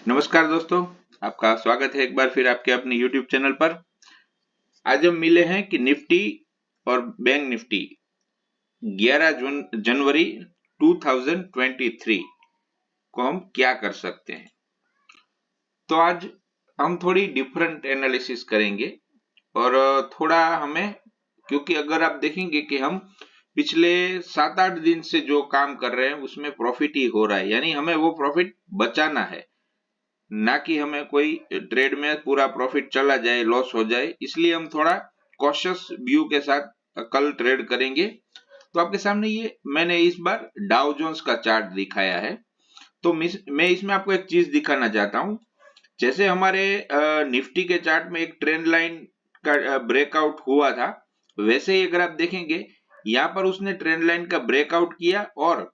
नमस्कार दोस्तों, आपका स्वागत है एक बार फिर आपके अपने YouTube चैनल पर। आज हम मिले हैं कि निफ्टी और बैंक निफ्टी 11 जनवरी 2023 को हम क्या कर सकते हैं। तो आज हम थोड़ी डिफरेंट एनालिसिस करेंगे और थोड़ा हमें, क्योंकि अगर आप देखेंगे कि हम पिछले 7-8 दिन से जो काम कर रहे हैं उसमें प्रॉफिट ही हो रहा है, यानी हमें वो प्रॉफिट बचाना है, ना कि हमें कोई ट्रेड में पूरा प्रॉफिट चला जाए, लॉस हो जाए। इसलिए हम थोड़ा कॉशियस व्यू के साथ कल ट्रेड करेंगे। तो आपके सामने ये मैंने इस बार डाउ जोन्स का चार्ट दिखाया है। तो मैं इसमें आपको एक चीज दिखाना चाहता हूं। जैसे हमारे निफ्टी के चार्ट में एक ट्रेंड लाइन का ब्रेकआउट हुआ था, वैसे ही अगर आप देखेंगे यहाँ पर उसने ट्रेंड लाइन का ब्रेकआउट किया, और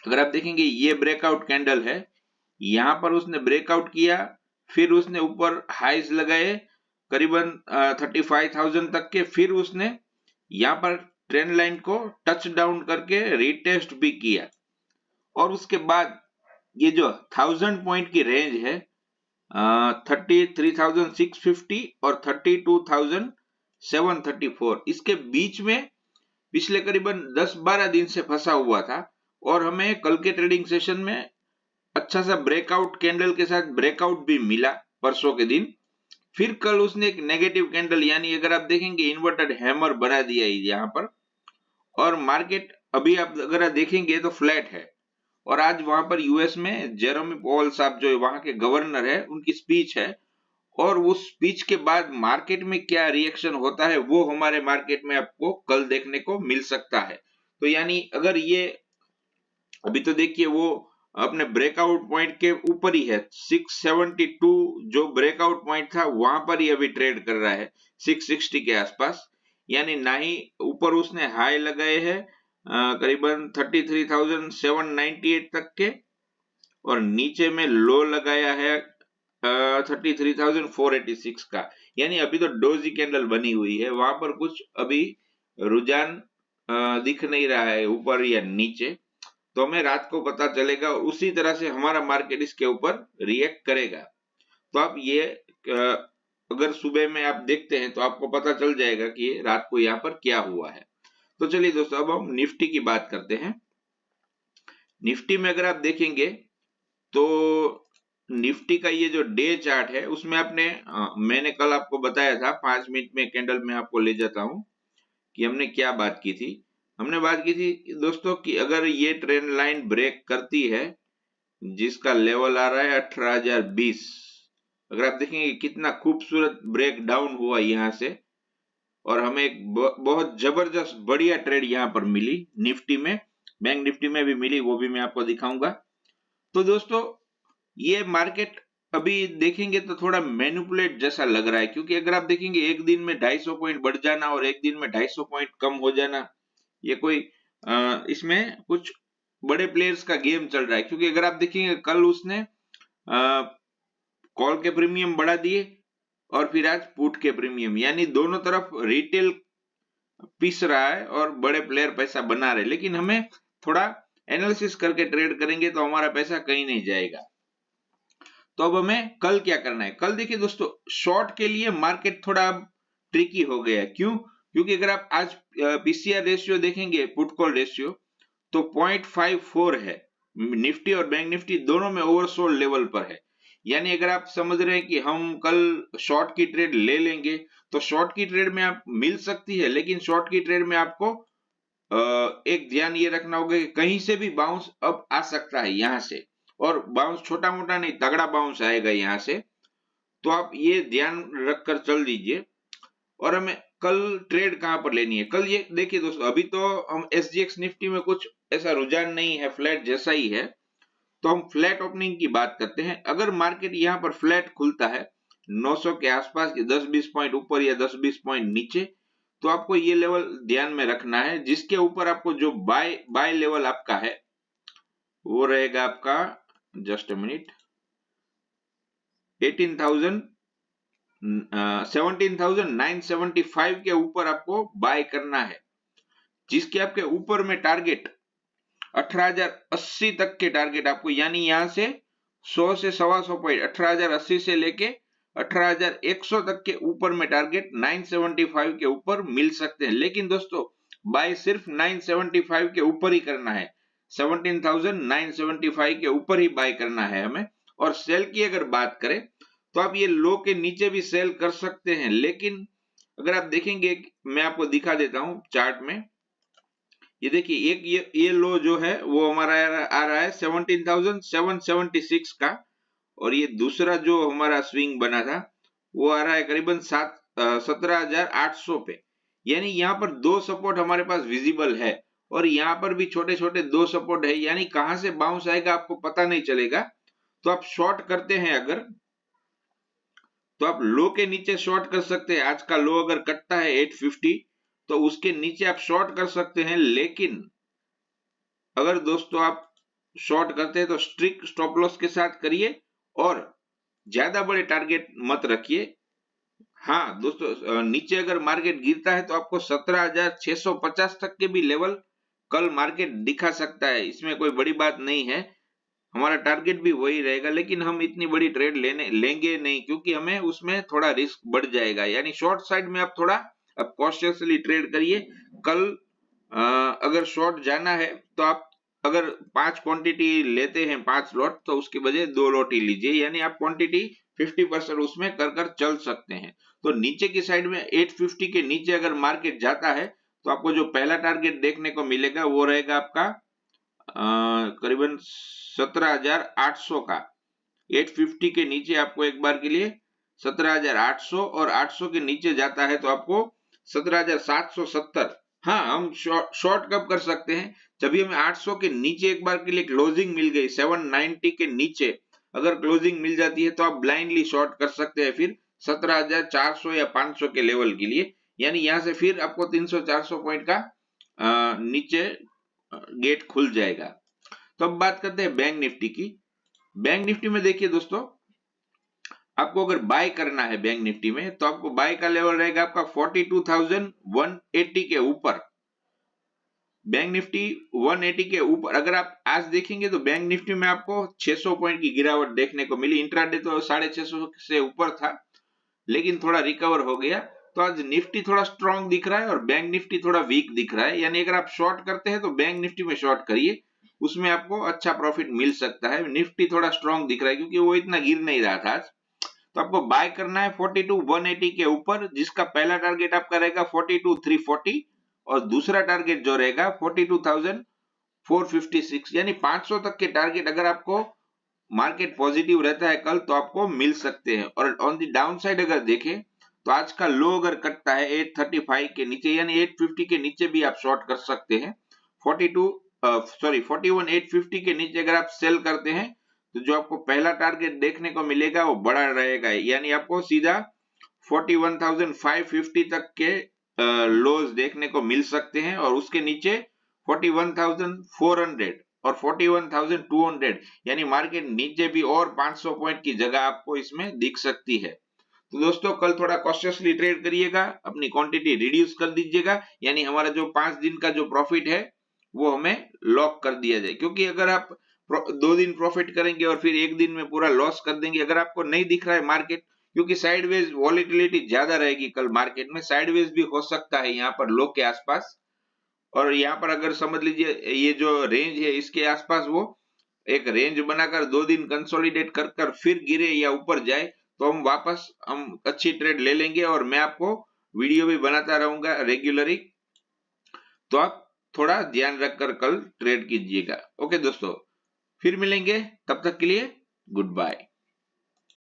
अगर आप देखेंगे ये ब्रेकआउट कैंडल है, यहां पर उसने ब्रेकआउट किया, फिर उसने ऊपर हाइज लगाए करीबन 35,000 तक के, फिर उसने यहां पर ट्रेंड लाइन को टच डाउन करके रीटेस्ट भी किया, और उसके बाद ये जो 1000 पॉइंट की रेंज है 33,650 और 32,734, इसके बीच में पिछले करीबन 10-12 दिन से फंसा हुआ था। और हमें कल के ट्रेडिंग सेशन में अच्छा सा ब्रेकआउट कैंडल के साथ ब्रेकआउट भी मिला परसों के दिन। फिर कल उसने एक नेगेटिव कैंडल, यानी अगर आप देखेंगे इन्वर्टेड हैमर बना दिया यहाँ पर, और मार्केट अभी आप अगर देखेंगे तो फ्लैट है। और आज वहां पर यूएस में जेरोमी पॉवेल साहब जो वहां के गवर्नर है, उनकी स्पीच है, और उस स्पीच के बाद मार्केट में क्या रिएक्शन होता है वो हमारे मार्केट में आपको कल देखने को मिल सकता है। तो यानी अगर ये अभी तो देखिए वो अपने ब्रेकआउट पॉइंट के ऊपर ही है, 672 जो ब्रेकआउट पॉइंट था वहां पर ही अभी ट्रेड कर रहा है 660 के आसपास। यानी ना ही ऊपर उसने हाई लगाए हैं करीबन 33,798 तक के, और नीचे में लो लगाया है 33,486 का। यानी अभी तो डोजी कैंडल बनी हुई है, वहां पर कुछ अभी रुझान दिख नहीं रहा है ऊपर या नीचे। तो हमें रात को पता चलेगा, और उसी तरह से हमारा मार्केट इसके ऊपर रिएक्ट करेगा। तो आप ये अगर सुबह में आप देखते हैं तो आपको पता चल जाएगा कि ये रात को यहाँ पर क्या हुआ है। तो चलिए दोस्तों, अब हम निफ्टी की बात करते हैं। निफ्टी में अगर आप देखेंगे तो निफ्टी का ये जो डे चार्ट है उसमें मैंने कल आपको बताया था, 5 मिनट में कैंडल में आपको ले जाता हूं कि हमने क्या बात की थी। हमने बात की थी दोस्तों कि अगर ये ट्रेंड लाइन ब्रेक करती है, जिसका लेवल आ रहा है 18,020, अगर आप देखेंगे कितना खूबसूरत ब्रेक डाउन हुआ यहां से, और हमें एक बहुत जबरदस्त बढ़िया ट्रेड यहां पर मिली निफ्टी में, बैंक निफ्टी में भी मिली, वो भी मैं आपको दिखाऊंगा। तो दोस्तों ये मार्केट अभी देखेंगे तो थोड़ा मैनिपुलेट जैसा लग रहा है, क्योंकि अगर आप देखेंगे एक दिन में 250 पॉइंट बढ़ जाना और एक दिन में 250 पॉइंट कम हो जाना, ये कोई इसमें कुछ बड़े प्लेयर्स का गेम चल रहा है। क्योंकि अगर आप देखेंगे कल उसने कॉल के प्रीमियम बढ़ा दिए, और फिर आज पुट के प्रीमियम, यानी दोनों तरफ रिटेल पीस रहा है और बड़े प्लेयर पैसा बना रहे। लेकिन हमें थोड़ा एनालिसिस करके ट्रेड करेंगे तो हमारा पैसा कहीं नहीं जाएगा। तो अब हमें कल क्या करना है। कल देखिए दोस्तों, शॉर्ट के लिए मार्केट थोड़ा ट्रिकी हो गया है। क्यों? क्योंकि अगर आप आज पीसीआर रेशियो देखेंगे, पुट कॉल रेशियो, तो 0.54 है। निफ्टी और बैंक निफ्टी दोनों में ओवरसोल्ड लेवल पर है। यानी अगर आप समझ रहे हैं कि हम कल शॉर्ट की ट्रेड ले लेंगे, तो शॉर्ट की ट्रेड में आप मिल सकती है, लेकिन शॉर्ट की ट्रेड में आपको एक ध्यान ये रखना होगा कि कहीं से भी बाउंस अब आ सकता है यहां से, और बाउंस छोटा मोटा नहीं, तगड़ा बाउंस आएगा यहां से। तो आप ये ध्यान रखकर चल दीजिए। और हमें कल ट्रेड कहां पर लेनी है। कल ये देखिए दोस्तों, अभी तो हम एसजीएक्स निफ्टी में कुछ ऐसा रुझान नहीं है, फ्लैट जैसा ही है। तो हम फ्लैट ओपनिंग की बात करते हैं। अगर मार्केट यहाँ पर फ्लैट खुलता है 900 के आसपास, 10-20 पॉइंट ऊपर या 10-20 पॉइंट नीचे, तो आपको ये लेवल ध्यान में रखना है। जिसके ऊपर आपको जो बाय लेवल आपका है वो रहेगा आपका, जस्ट अ मिनट, 17,975 के ऊपर आपको बाय करना है। जिसके आपके ऊपर में टारगेट 18,080 तक के टारगेट आपको, यानी यहां से 100 से 125 पॉइंट 18,080 से लेके 18,100 तक के ऊपर में टारगेट 975 के ऊपर मिल सकते हैं। लेकिन दोस्तों बाय सिर्फ 975 के ऊपर ही करना है, 17,975 के ऊपर ही बाय करना है हमें। और सेल की अगर बात करें तो आप ये लो के नीचे भी सेल कर सकते हैं, लेकिन अगर आप देखेंगे, मैं आपको दिखा देता हूं चार्ट में। ये देखिए, एक ये लो जो है वो हमारा आ रहा है 17,776 का, और ये दूसरा जो हमारा स्विंग बना था वो आ रहा है करीबन 17,800 पे। यानी यहाँ पर दो सपोर्ट हमारे पास विजिबल है, और यहाँ पर भी छोटे छोटे दो सपोर्ट है, यानी कहां से बाउंस आएगा आपको पता नहीं चलेगा। तो आप शॉर्ट करते हैं अगर, तो आप लो के नीचे शॉर्ट कर सकते हैं। आज का लो अगर कटता है 850 तो उसके नीचे आप शॉर्ट कर सकते हैं। लेकिन अगर दोस्तों आप शॉर्ट करते हैं तो स्ट्रिक्ट स्टॉप लॉस के साथ करिए और ज्यादा बड़े टारगेट मत रखिए। हाँ दोस्तों, नीचे अगर मार्केट गिरता है तो आपको 17,650 तक के भी लेवल कल मार्केट दिखा सकता है, इसमें कोई बड़ी बात नहीं है। हमारा टारगेट भी वही रहेगा, लेकिन हम इतनी बड़ी ट्रेड लेंगे नहीं, क्योंकि हमें उसमें थोड़ा रिस्क बढ़ जाएगा। यानी शॉर्ट साइड में आप थोड़ा अब कॉशियसली ट्रेड करिए। कल अगर शॉर्ट जाना है तो आप अगर 5 क्वांटिटी लेते हैं, 5 लॉट, तो उसके बजाय 2 लॉट ही लीजिए, यानी आप क्वांटिटी 50% उसमें कर कर चल सकते हैं। तो नीचे की साइड में 850 के नीचे अगर मार्केट जाता है तो आपको जो पहला टारगेट देखने को मिलेगा वो रहेगा आपका करीबन 17,800 का। 850 के नीचे आपको एक बार के लिए 17,800, और 800 के नीचे जाता है तो आपको 17,770। हाँ, हम शॉर्ट कब कर सकते हैं, जब भी हमें 800 के नीचे एक बार के लिए क्लोजिंग मिल गई, 790 के नीचे अगर क्लोजिंग मिल जाती है तो आप ब्लाइंडली शॉर्ट कर सकते हैं फिर 17,400 या 500 के लेवल के लिए। यानी यहां से फिर आपको 300-400 पॉइंट का नीचे गेट खुल जाएगा। तो अब बात करते हैं बैंक निफ्टी की। बैंक निफ्टी में देखिए दोस्तों, आपको अगर बाय करना है बैंक निफ्टी में तो आपको बाय का लेवल रहेगा आपका 42,180 के ऊपर। बैंक निफ्टी 180 के ऊपर अगर आप आज देखेंगे तो बैंक निफ्टी में आपको 600 पॉइंट की गिरावट देखने को मिली। इंट्राडे तो 650 से ऊपर था, लेकिन थोड़ा रिकवर हो गया। तो आज निफ्टी थोड़ा स्ट्रांग दिख रहा है और बैंक निफ्टी थोड़ा वीक दिख रहा है। यानी अगर आप शॉर्ट करते हैं तो बैंक निफ्टी में शॉर्ट करिए, उसमें आपको अच्छा प्रॉफिट मिल सकता है। निफ्टी थोड़ा स्ट्रांग दिख रहा है क्योंकि वो इतना गिर नहीं रहा था आज। तो आपको बाय करना है 42,180 के ऊपर, जिसका पहला टारगेट आपका रहेगा 42,340 और दूसरा टारगेट जो रहेगा 42,456। यानी 500 तक के टारगेट अगर आपको मार्केट पॉजिटिव रहता है कल तो आपको मिल सकते हैं। और ऑन द डाउन साइड अगर देखें तो आज का लो अगर कटता है 835 के नीचे, यानी 850 के नीचे भी आप शॉर्ट कर सकते हैं। 41,850 के नीचे अगर आप सेल करते हैं तो जो आपको पहला टारगेट देखने को मिलेगा वो बड़ा रहेगा, यानी आपको सीधा 41,550 तक के लोज देखने को मिल सकते हैं, और उसके नीचे 41,400 और 41,200, यानी मार्केट नीचे भी और 500 पॉइंट की जगह आपको इसमें दिख सकती है। तो दोस्तों कल थोड़ा कॉशियसली ट्रेड करिएगा, अपनी क्वांटिटी रिड्यूस कर दीजिएगा, यानी हमारा जो 5 दिन का जो प्रॉफिट है वो हमें लॉक कर दिया जाए। क्योंकि अगर आप 2 दिन प्रॉफिट करेंगे और फिर एक दिन में पूरा लॉस कर देंगे, अगर आपको नहीं दिख रहा है मार्केट, क्योंकि साइडवेज वॉलेटिलिटी ज्यादा रहेगी कल मार्केट में, साइडवेज भी हो सकता है यहाँ पर लो के आसपास। और यहाँ पर अगर समझ लीजिए ये जो रेंज है इसके आसपास वो एक रेंज बनाकर 2 दिन कंसोलिडेट कर कर फिर गिरे या ऊपर जाए तो हम अच्छी ट्रेड ले लेंगे, और मैं आपको वीडियो भी बनाता रहूंगा रेगुलरली। तो आप थोड़ा ध्यान रखकर कल ट्रेड कीजिएगा। ओके दोस्तों, फिर मिलेंगे, तब तक के लिए गुड बाय।